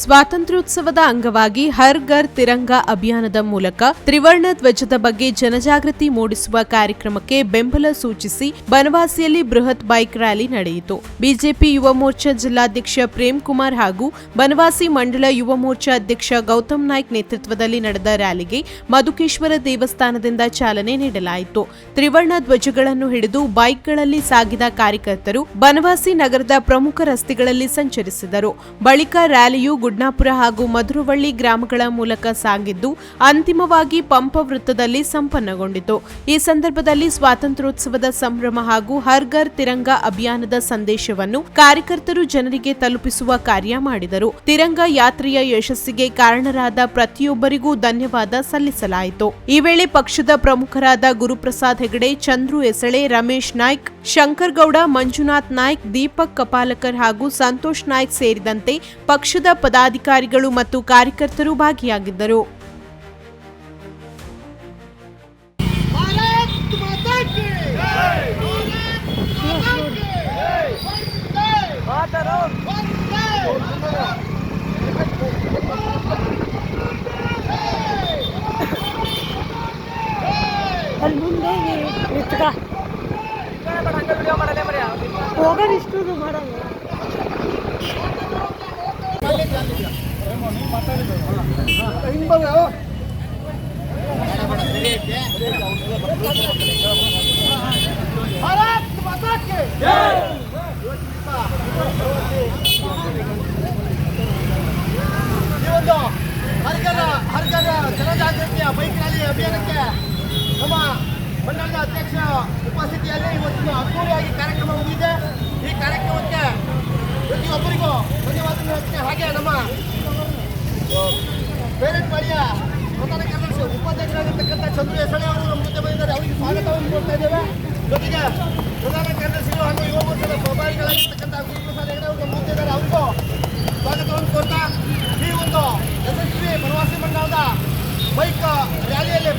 ಸ್ವಾತಂತ್ರ್ಯೋತ್ಸವದ ಅಂಗವಾಗಿ ಹರ್ ಘರ್ ತಿರಂಗ ಅಭಿಯಾನದ ಮೂಲಕ ತ್ರಿವರ್ಣ ಧ್ವಜದ ಬಗ್ಗೆ ಜನಜಾಗೃತಿ ಮೂಡಿಸುವ ಕಾರ್ಯಕ್ರಮಕ್ಕೆ ಬೆಂಬಲ ಸೂಚಿಸಿ ಬನವಾಸಿಯಲ್ಲಿ ಬೃಹತ್ ಬೈಕ್ ರ್ಯಾಲಿ ನಡೆಯಿತು. ಬಿಜೆಪಿ ಯುವ ಮೋರ್ಚಾ ಜಿಲ್ಲಾಧ್ಯಕ್ಷ ಪ್ರೇಮ್ ಕುಮಾರ್ ಹಾಗೂ ಬನವಾಸಿ ಮಂಡಲ ಯುವ ಮೋರ್ಚಾ ಅಧ್ಯಕ್ಷ ಗೌತಮ್ ನಾಯ್ಕ್ ನೇತೃತ್ವದಲ್ಲಿ ನಡೆದ ರ್ಯಾಲಿಗೆ ಮಧುಕೇಶ್ವರ ದೇವಸ್ಥಾನದಿಂದ ಚಾಲನೆ ನೀಡಲಾಯಿತು. ತ್ರಿವರ್ಣ ಧ್ವಜಗಳನ್ನು ಹಿಡಿದು ಬೈಕ್ಗಳಲ್ಲಿ ಸಾಗಿದ ಕಾರ್ಯಕರ್ತರು ಬನವಾಸಿ ನಗರದ ಪ್ರಮುಖ ರಸ್ತೆಗಳಲ್ಲಿ ಸಂಚರಿಸಿದರು. ಬಳಿಕ ರ್ಯಾಲಿಯು ಗುಡ್ನಾಪುರ ಹಾಗೂ ಮಧುರವಳ್ಳಿ ಗ್ರಾಮಗಳ ಮೂಲಕ ಸಾಗಿದ್ದು ಅಂತಿಮವಾಗಿ ಪಂಪ ವೃತ್ತದಲ್ಲಿ ಸಂಪನ್ನಗೊಂಡಿತು. ಈ ಸಂದರ್ಭದಲ್ಲಿ ಸ್ವಾತಂತ್ರ್ಯೋತ್ಸವದ ಸಂಭ್ರಮ ಹಾಗೂ ಹರ್ ಘರ್ ತಿರಂಗ ಅಭಿಯಾನದ ಸಂದೇಶವನ್ನು ಕಾರ್ಯಕರ್ತರು ಜನರಿಗೆ ತಲುಪಿಸುವ ಕಾರ್ಯ ಮಾಡಿದರು. ತಿರಂಗ ಯಾತ್ರೆಯ ಯಶಸ್ಸಿಗೆ ಕಾರಣರಾದ ಪ್ರತಿಯೊಬ್ಬರಿಗೂ ಧನ್ಯವಾದ ಸಲ್ಲಿಸಲಾಯಿತು. ಈ ವೇಳೆ ಪಕ್ಷದ ಪ್ರಮುಖರಾದ ಗುರುಪ್ರಸಾದ್ ಹೆಗಡೆ, ಚಂದ್ರು ಎಸಳೆ, ರಮೇಶ್ ನಾಯ್ಕ್, ಶಂಕರ್ ಗೌಡ, ಮಂಜುನಾಥ್ ನಾಯ್ಕ್, ದೀಪಕ್ ಕಪಾಲಕರ್ ಹಾಗೂ ಸಂತೋಷ್ ನಾಯ್ಕ್ ಸೇರಿದಂತೆ ಪಕ್ಷದ ಪದಾಧಿಕಾರಿಗಳು ಮತ್ತು ಕಾರ್ಯಕರ್ತರು ಭಾಗಿಯಾಗಿದ್ದರು. ಜನಜಾಗೃತಿಯ ಬೈಕ್ ರ್ಯಾಲಿ ಅಭಿಯಾನಕ್ಕೆ ನಮ್ಮ ಮಂಡಲದ ಅಧ್ಯಕ್ಷ ಉಪಸ್ಥಿತಿಯಲ್ಲಿ ಇವತ್ತು ಅದ್ದೂರಿಯಾಗಿ ಕಾರ್ಯಕ್ರಮ ಮುಗಿದಿದೆ. ಈ ಕಾರ್ಯಕ್ರಮಕ್ಕೆ ಪ್ರತಿಯೊಬ್ಬರಿಗೂ ಧನ್ಯವಾದಗಳು ಹೇಳ್ತೀನಿ. ಹಾಗೆ ನಮ್ಮ ಬೇರೆಟ್ವಾಡಿಯ ಪ್ರಧಾನ ಕಾರ್ಯದರ್ಶಿ ಉಪಾಧ್ಯಕ್ಷರಾಗಿರ್ತಕ್ಕಂಥ ಚಂದ್ರು ಎಸಳೆ ಅವರು ನಮ್ಮ ಜೊತೆ ಬಂದಿದ್ದಾರೆ. ಅವರಿಗೆ ಸ್ವಾಗತವನ್ನು ಕೊಡ್ತಾ ಇದ್ದೇವೆ. ಜೊತೆಗೆ ಪ್ರಧಾನ ಕಾರ್ಯದರ್ಶಿಗಳು ಹಾಗೂ ಯುವ ಮೋರ್ಚಾದ ಪ್ರಭಾರಿಗಳಾಗಿರ್ತಕ್ಕಂಥ ಗುರುಪ್ರಸಾದ್ ಹೆಗಡೆ ಅವರು ನಮ್ಮ ಜೊತೆ ಇದ್ದಾರೆ. ಅವರಿಗೂ ಸ್ವಾಗತವನ್ನು ಕೊಡ್ತಾ ಈ ಒಂದು ಯಶಸ್ವಿ ಬನವಾಸಿ ಮಂಡಲದ ಬೈಕ್ ರ್ಯಾಲಿಯಲ್ಲಿ